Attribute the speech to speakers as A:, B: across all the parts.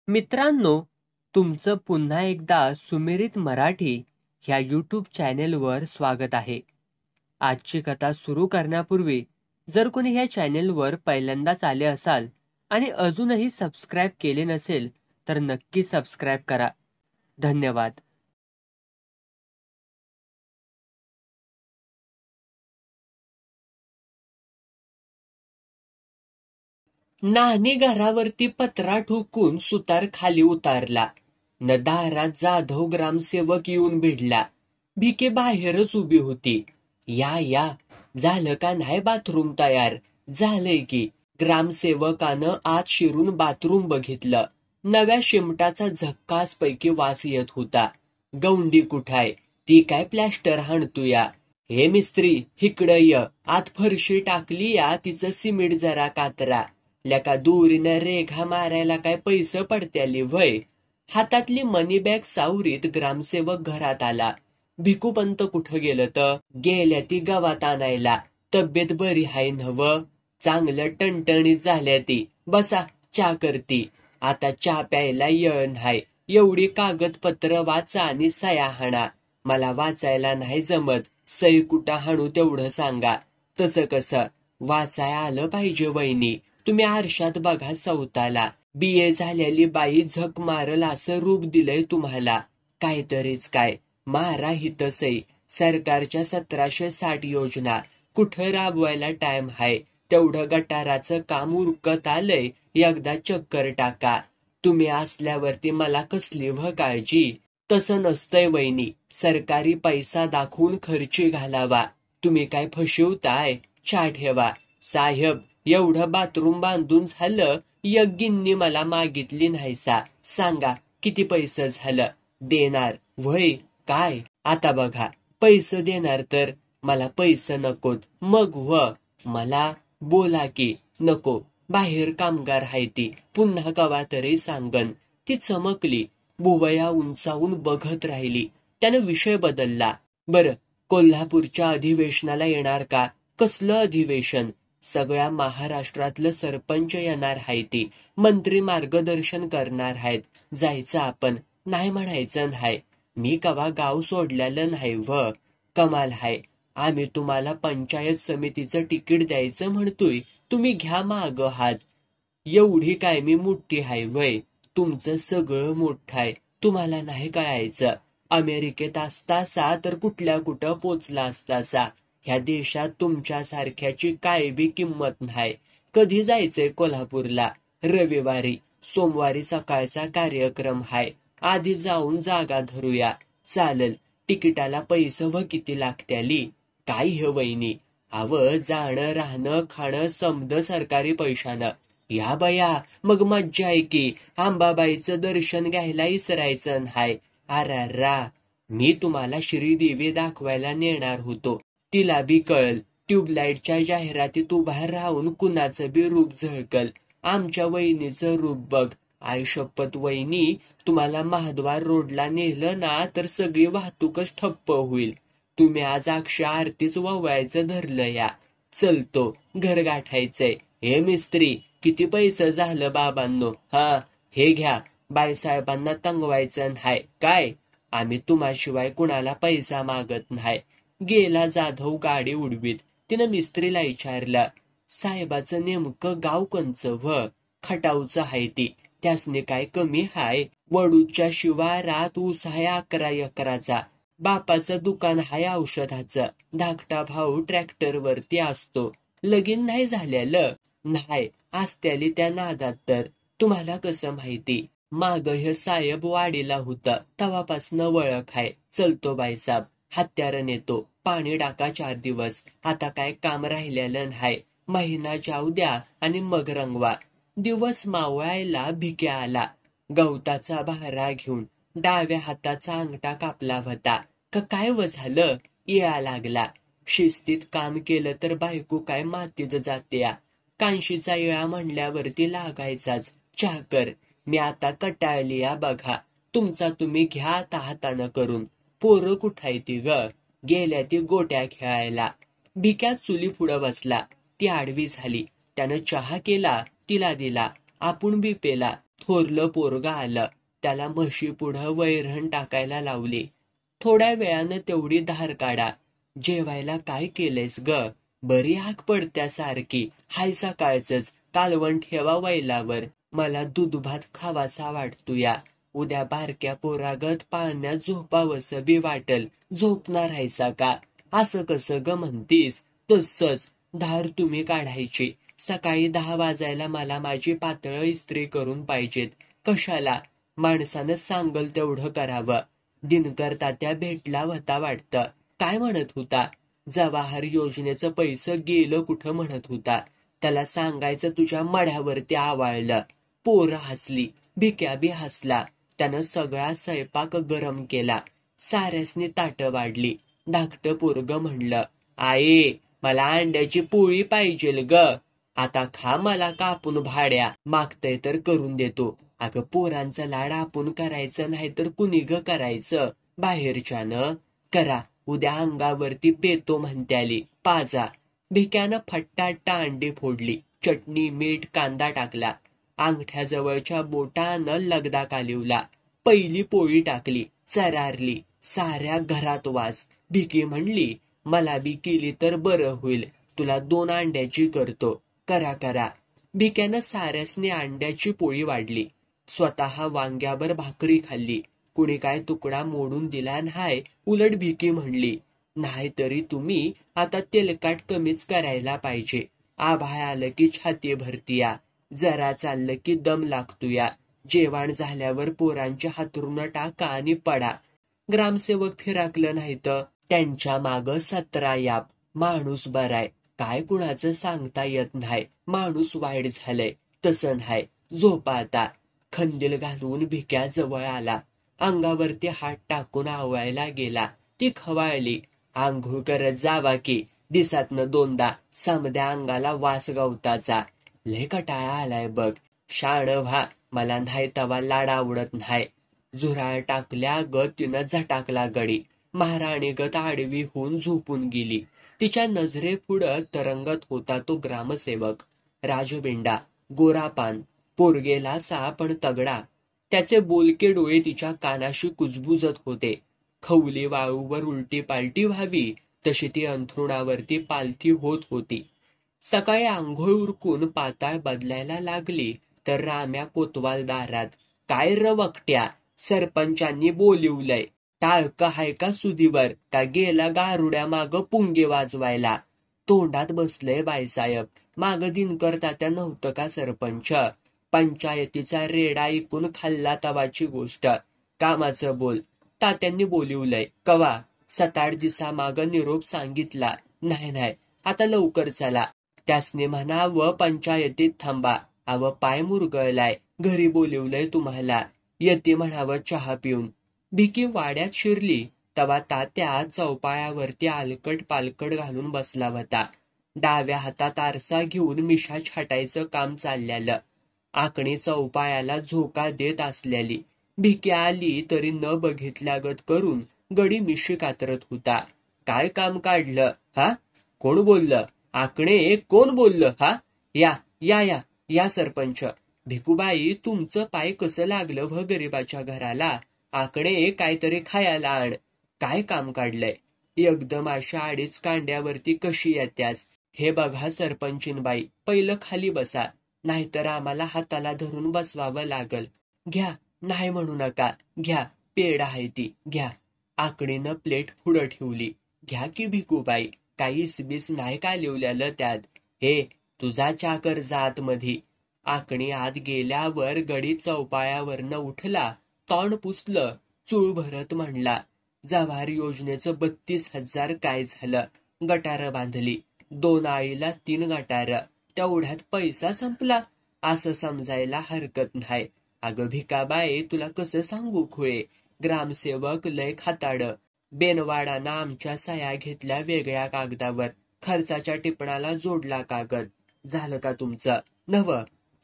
A: मित्रांनो, तुमचं पुन्हा एकदा सुमिरित मराठी ह्या यूट्यूब चॅनेलवर स्वागत आहे. आजची कथा सुरू करण्यापूर्वी जर कोणी ह्या चॅनेलवर पहिल्यांदाच आले असाल आणि अजूनही सबस्क्राईब केले नसेल तर नक्की सबस्क्राईब करा. धन्यवाद. नानी घरावरती पत्रा ठोकून सुतार खाली उतारला न दारात जाधव ग्रामसेवक येऊन भिडला. भिके बाहेरच उभी होती. या झालं का नाही बाथरूम तयार? झालंय की. ग्रामसेवकानं आत शिरून बाथरूम बघितलं. नव्या शिमटाचा झक्कास पैकी वास येत होता. गौंडी कुठाय? ती काय प्लॅस्टर हाणतूया? हे मिस्त्री हिकडं य. आत फरशी टाकली या, तिचं सिमेंट जरा कातरा. लका दुरीनं रेघा मारायला काय पैसे पडत्याली व्हय? हातातली मनी बॅग सावरीत ग्रामसेवक घरात आला. भिकूपंत कुठं गेलं तर? गेल्या ती गावात आणायला. तब्येत बरी हाय नव्ह? चांगलं टणटणीत झाल्या ती. बसा, चा करती. आता चा प्यायला येण हाय. एवढी कागदपत्र वाचा आणि सया हाणा. मला वाचायला नाही जमत. सई कुठं हाणू तेवढं सांगा. तसं कसं वाचाय आलं पाहिजे वहिनी. तुम्ही आरशात बघा सवताला. BA झालेली बाई झक मारल असं रूप दिलंय तुम्हाला. काहीतरीच काय. मारा हित सई. सरकारच्या 1760 योजना कुठं राबवायला टाइम हाय. तेवढं गटाराचं काम उरकत आलंय. एकदा चक्कर टाका. तुम्ही असल्यावरती मला कसली व काळजी? तसं नसतंय वहिनी. सरकारी पैसा दाखवून खर्ची घालावा. तुम्ही काय फशिवताय? चा ठेवा. साहेब, एवढं बाथरूम बांधून झालं, एक गिन्नी मला मागितली नाहीसा. सांगा किती पैसे झालं? देणार व्हय? काय आता बघा, पैसे देणार तर मला पैसे नकोत. मग मला बोला की. नको, बाहेर कामगार हाय ती. पुन्हा कवा तरी सांगन. ती चमकली. बुवया उंचावून बघत राहिली. त्यानं विषय बदलला. बरं, कोल्हापूरच्या अधिवेशनाला येणार का? कसलं अधिवेशन? सगळ्या महाराष्ट्रातलं सरपंच येणार आहे ती. मंत्री मार्गदर्शन करणार आहेत. जायचं आपण. नाही म्हणायचं नाही. मी कवा गाव सोडलेलं नाही कमाल हाय. आम्ही तुम्हाला पंचायत समितीचं तिकीट द्यायचं म्हणतोय. तुम्ही घ्या माग हात. एवढी काय मी मोठी हाय वय? तुमचं सगळं मोठं आहे. तुम्हाला नाही कळायचं. अमेरिकेत असतासा तर कुठल्या कुठं पोचला असतासा. ह्या देशात तुमच्यासारख्याची काय बी किंमत नाही. कधी जायचंय कोल्हापूरला? रविवारी. सोमवारी सकाळचा कार्यक्रम हाय. आधी जाऊन जागा धरूया. चालल. तिकिटाला पैसे किती लागत्याली? काय हे वहिनी? जाणं राहणं खाणं समद सरकारी पैशानं. या बया, मग मज्जा आहे की. अंबाबाईचं दर्शन घ्यायला इसरायचं नाय. अरारा, मी तुम्हाला श्रीदेवी दाखवायला नेणार होतो. तिला बी कळल. ट्यूबलाईटच्या जाहिरातीत उभा राहून कुणाचं बी रूप झळकल. आमच्या वहिनीचं रूप बघ. आई शपथ वहिनी, तुम्हाला महाद्वार रोडला नेलं ना तर सगळी वाहतूकच ठप्प होईल. तुम्ही आज अक्षय आरतीच ववायचं धरलं या. चलतो, घर गाठायचंय. हे मिस्त्री, किती पैसे झालं बाबांनो? हा, हे घ्या. बाईसाहेबांना तंगवायचं नाय काय? आम्ही तुम्हाशिवाय कुणाला पैसा मागत नाही. गेला जाधव गाडी उडवीत. तिनं मिस्त्रीला विचारलं, साहेबाचं नेमकं गाव कंचं खटावचं हाय ती. त्यासने काय कमी हाय? वडूच्या शिवारात ऊस हाय 11 एकराचा. बापाचं दुकान हाय औषधाचं. धाकटा भाऊ ट्रॅक्टरवरती असतो. लगीन नाही झालेलं? नाही. असत्याली त्या नादात तर. तुम्हाला कसं माहिती? माग हे साहेब वाडीला होता. तवापासनं वळख हाय. चलतो बाईसाब. हत्यारं नेतो. पाणी टाका 4 दिवस. आता काय काम राहिलेलं नाही. महिना जाऊ द्या आणि मग रंगवा. दिवस मावळायला भिक्या आला. गवताचा भारा घेऊन. डाव्या हाताचा अंगठा कापला होता. काय झालं? येळा लागला. शिस्तीत काम केलं तर बायको काय मातीत जात्या. कांशीचा येळा म्हणल्यावरती लागायचाच. चाकर, मी आता कटाळली या बघा. तुमचा तुम्ही घ्या आता हातानं करून. पोरं कुठाय ती गेल्या ती गोट्या खेळायला. भिक्यात चुली पुढं बसला. ती आडवी झाली. त्यानं चहा केला, तिला दिला. आपण बी पेला. थोरलं पोरग आलं. त्याला म्हशी पुढं वैरण टाकायला लावली. थोड्या वेळानं तेवढी धार काढा. जेवायला काय केलंयस ग? बरी हाक पडत्या सारखी. हाय सकाळचंच कालवण ठेवा वैलावर. मला दूध भात खावासा वाटतोया. उद्या बारक्या पोरागत पाळण्यात झोपावसं बी वाटल. झोपणार हायसा का? असं कसं ग म्हणतीस? तसंच धार तुम्ही काढायची. सकाळी 10 वाजायला मला माझी पातळ इस्त्री करून पाहिजेत. कशाला? माणसानं सांगल तेवढं करावं. दिनकर तात्या भेटला होता वाटतं. काय म्हणत होता? जवाहर योजनेचं पैसं गेलं कुठं म्हणत होता. त्याला सांगायचं तुझ्या मढ्यावरती आवाळलं. पोरं हसली. भिक्या बी हसला. त्यानं सगळा स्वयंपाक गरम केला. साऱ्यासनी ताटं वाढली. धाकटं पोरग म्हणलं, आई मला अंड्याची पोळी पाहिजेल ग. आता खा मला कापून भाड्या. मागतय तर करून देतो. अगं पोरांचा लाड आपण करायचं नाही तर कुणी ग करायचं? बाहेरच्यानं करा. उद्या अंगावरती पेतो म्हणत्याली. पाजा. भिक्यानं फट्टाट्टा अंडी फोडली. चटणी मीठ कांदा टाकला. अंगठ्याजवळच्या बोटानं लगदा कालिवला. पहिली पोळी टाकली. चरारली. साऱ्या घरात वास. भिकी म्हणली, मला बी केली तर बरं होईल. तुला 2 अंड्याची करतो. करा करा. भिक्यानं साऱ्यासनी अंड्याची पोळी वाढली. स्वतः वांग्यावर भाकरी खाल्ली. कुणी काय तुकडा मोडून दिला नाही. उलट भिकी म्हणली, नाही तरी तुम्ही आता तेलकाट कमीच करायला पाहिजे. आभाळ आलं की छाती भरतीया. जरा चाललं की दम लागतोया. जेवण झाल्यावर पोरांच्या हातरून टाका आणि पडा. ग्रामसेवक फिराकलं नाही तर त्यांच्या माग 17 याप. माणूस बराय. काय कुणाचं सांगता येत नाही. माणूस वाईट झालंय. तसं नाही. झोपा आता. खंदील घालून भिक्या जवळ आला. अंगावरती हात टाकून आवळायला गेला. ती खवाळली. आंघोळ करत जावा की. दिसातनं 2दा. समद्या अंगाला वास गवताचा. लय कटाळा आलाय बघ. शाण व्हा. मला नाही तवा लाड आवडत नाही. झुराळ टाकल्या गत तिनं झटाकला गडी. महाराणी गत आडवी होऊन झोपून गेली. तिच्या नजरेपुढं तरंगत होता तो ग्रामसेवक. राजबिंडा, गोरापान, पोरगेला सा पण तगडा. त्याचे बोलके डोळे तिच्या कानाशी कुजबुजत होते. खवली वाळूवर उलटी पालटी व्हावी तशी ती अंथरुणावरती पालथी होत होती. सकाळी आंघोळ उरकून पाताळ बदलायला लागली तर राम्या कोतवाल दारात. काय र वकट्या? सरपंचांनी बोलिवलंय. टाळकं हाय का सुधीवर? का गेला गारुड्या माग पुंगे वाजवायला? तोंडात बसलंय बाईसाहेब. माग दिनकर तात्या नव्हतं का सरपंच? पंचायतीचा रेडा ऐकून खाल्ला तवाची गोष्ट. कामाचं बोल. तात्यांनी बोलिवलंय. कवा? 7-8 दिवसामाग निरोप सांगितला. नाही नाही, आता लवकर चला. त्यासनी म्हणा व पंचायतीत थांबा. अव पाय मुरगळलाय. घरी बोलिवलंय तुम्हाला. येते म्हणावं चहा पिऊन. भिकी वाड्यात शिरली तवा तात्या चौपाळ्यावरती आलकट पालकट घालून बसला होता. डाव्या हातात आरसा घेऊन मिशा छाटायचं काम चाललेलं. आकणी चौपाळ्याला झोका देत असलेली. भिकी आली तरी न बघितल्यागत करून गडी मिशी कातरत होता. काय काम काढलं हा? कोण बोललं? आकणे कोण बोललं हा? या या या या सरपंच. भिकूबाई तुमचं पाय कसं लागलं व गरीबाच्या घराला? आकडे काहीतरी खायला आण. काय काम काढलंय? एकदम अशा 2.5 कांड्यावरती कशी येत्यास? हे बघा सरपंचीनबाई, पहिलं खाली बसा. नाहीतर आम्हाला हाताला धरून बसवावं लागल. घ्या. नाही म्हणू नका. घ्या. पेड आहे ती. घ्या. आकडीनं प्लेट पुढं ठेवली. घ्या की भिकूबाई. काही इसबीस नाही का लिवल्यालं त्यात? हे तुझा चाकर जात मधी. आकणी आत गेल्यावर गडी चौपाळ्यावरनं उठला. तोंड पुसलं. चूळ भरत म्हणला, जवाहर योजनेचं 32,000 काय झालं? गटारं बांधली. 2 आळीला 3 गटारं. तेवढ्यात पैसा संपला असं समजायला हरकत नाही. अगं भिकाबाई, तुला कसं सांगू खुळे? ग्रामसेवक लय खाताड. बेनवाडानं आमच्या सह्या घेतल्या वेगळ्या कागदावर. खर्चाच्या टिपणाला जोडला कागद. झालं का तुमचं? नव.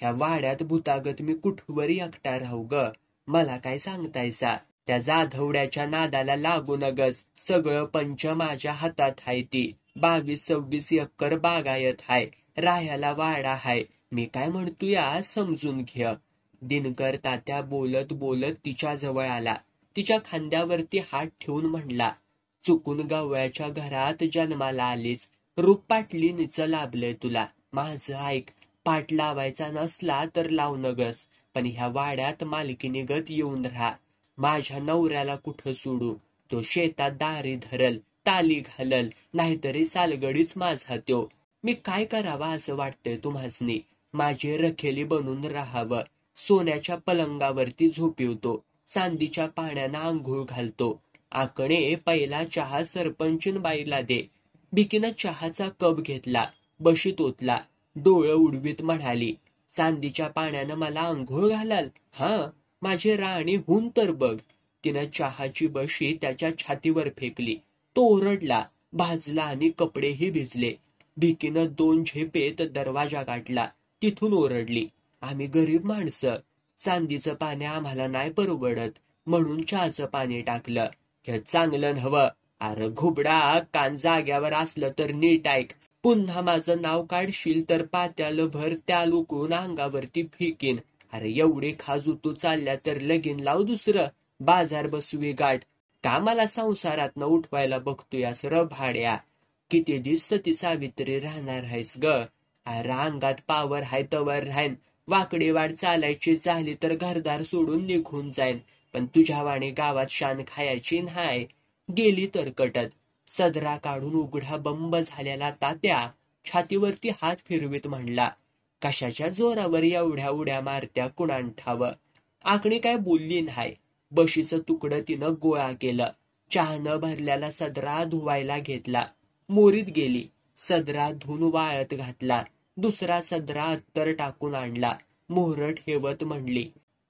A: ह्या वाड्यात भूतागत मी कुठवर एकटा राहू ग? मला काय सांगतायसा? त्या जाधवड्याच्या नादाला लागू नगस. सगळं पंच माझ्या हातात हाय ती. 22-26 एकर बागायत हाय. राह्याला वाडा हाय. मी काय म्हणतोया समजून घ्या. दिनकर तात्या बोलत बोलत तिच्या जवळ आला. तिच्या खांद्यावरती हात ठेवून म्हणला, चुकून गवळ्याच्या घरात जन्माला आलीस. रूप पाटलीनीचं लाभलंय तुला. माझं ऐक, पाठ लावायचा नसला तर लावू नगस, पण ह्या वाड्यात मालकीनीगत येऊन राहा. माझ्या नवऱ्याला कुठं सोडू? तो शेतात दारी धरल, ताली घालल, नाहीतरी सालगडीच माझा त्यो. मी काय करावा असं वाटतंय तुम्हासनी? माझी रखेली बनून राहावं. सोन्याच्या पलंगावरती झोपिवतो, चांदीच्या पाण्यानं आंघोळ घालतो. आकणे पहिला चहा सरपंचीनबाईला दे. भिकीनं चहाचा कप घेतला, बशीत ओतला, डोळं उडवीत म्हणाली, चांदीच्या पाण्यानं मला आंघोळ घालाल? हा, माझी राणी हुन तर बघ. तिनं चहाची बशी त्याच्या छातीवर फेकली. तो ओरडला, भाजला आणि कपडेही भिजले. भिकीनं 2 झेपेत दरवाजा गाठला. तिथून ओरडली, आम्ही गरीब माणसं, चांदीचं पाणी आम्हाला नाही परवडत, म्हणून चहाचं पाणी टाकलं. हे चांगलं नव्हं. अरे घुबडा, कान जाग्यावर असलं तर नीट ऐक. पुन्हा माझं नाव काढशील तर पात्यालं भर त्याल उकळून अंगावरती फेकीन. अरे एवढी खाजू चालल्या तर लगीन लाव दुसरं. बाजार बसवी गाठ. का मला संसारातनं उठवायला बघतोयास र भाड्या? किती दिवस सती सावित्री राहणार आहेस ग? अरे अंगात पावर हाय तवर राहीन. वाकडी वाट चालायची झाली तर घरदार सोडून निघून जाईन, पण तुझ्या वाणी गावात शान खायची नाही. गेली तर कटत. सदरा काढून उघडा बंब झालेला तात्या छातीवरती हात फिरवीत म्हणला, कशाच्या जोरावर एवढ्या उड्या मारत्या कुणान ठावं? आकणी काय बोलली नाही. बशीचं तुकडं तिनं गोळा केलं. चहानं भरल्याला सदरा धुवायला घेतला. मोरीत गेली. सदरा धुवून वाळत घातला. दुसरा सदरा अत्तर टाकून आणला. मोहर ठेवत म्हणली,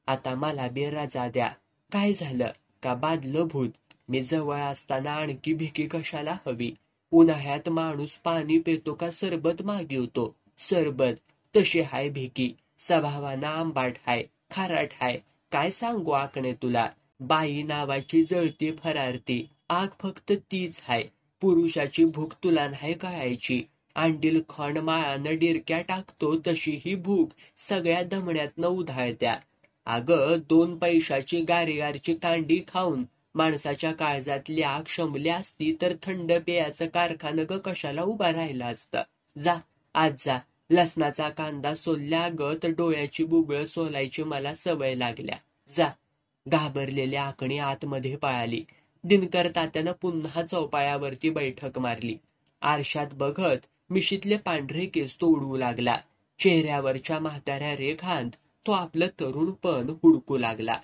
A: आता मला बी रजा द्या. काय झालं? का बादलं भूत? मी जवळ असताना आणखी भिकी कशाला हवी? उन्हाळ्यात माणूस पाणी पितो का सरबत मागवतो? सरबत. तशी हाय भिकी. स्वभावानं आंबाट हाय, खाराट हाय. काय सांगू आकणे तुला? बाई नावाची जळती फरारती. आग फक्त तीच हाय. पुरुषाची भूक तुला नाही कळायची. अंडील खण माळानं डिरक्या टाकतो तशी ही भूक सगळ्या दमण्यातनं उधाळत्या. अगं 2 पैशाची गारीगारची कांडी खाऊन माणसाच्या काळजातली आग शमली असती तर थंड पेयाचं कारखानं ग कशाला उभा राहिला असता. जा, आज जा. लसणाचा कांदा सोलल्या गत डोळ्याची बुबळ सोलायची मला सवय लागल्या. जा. घाबरलेली आकणी आतमध्ये पळाली. दिनकर तात्यानं पुन्हा चौपाळ्यावरती बैठक मारली. आरशात बघत मिशीतले पांढरे केस तो उडवू लागला. चेहऱ्यावरच्या म्हाताऱ्या रेखांत तो आपलं तरुणपण हुडकू लागला.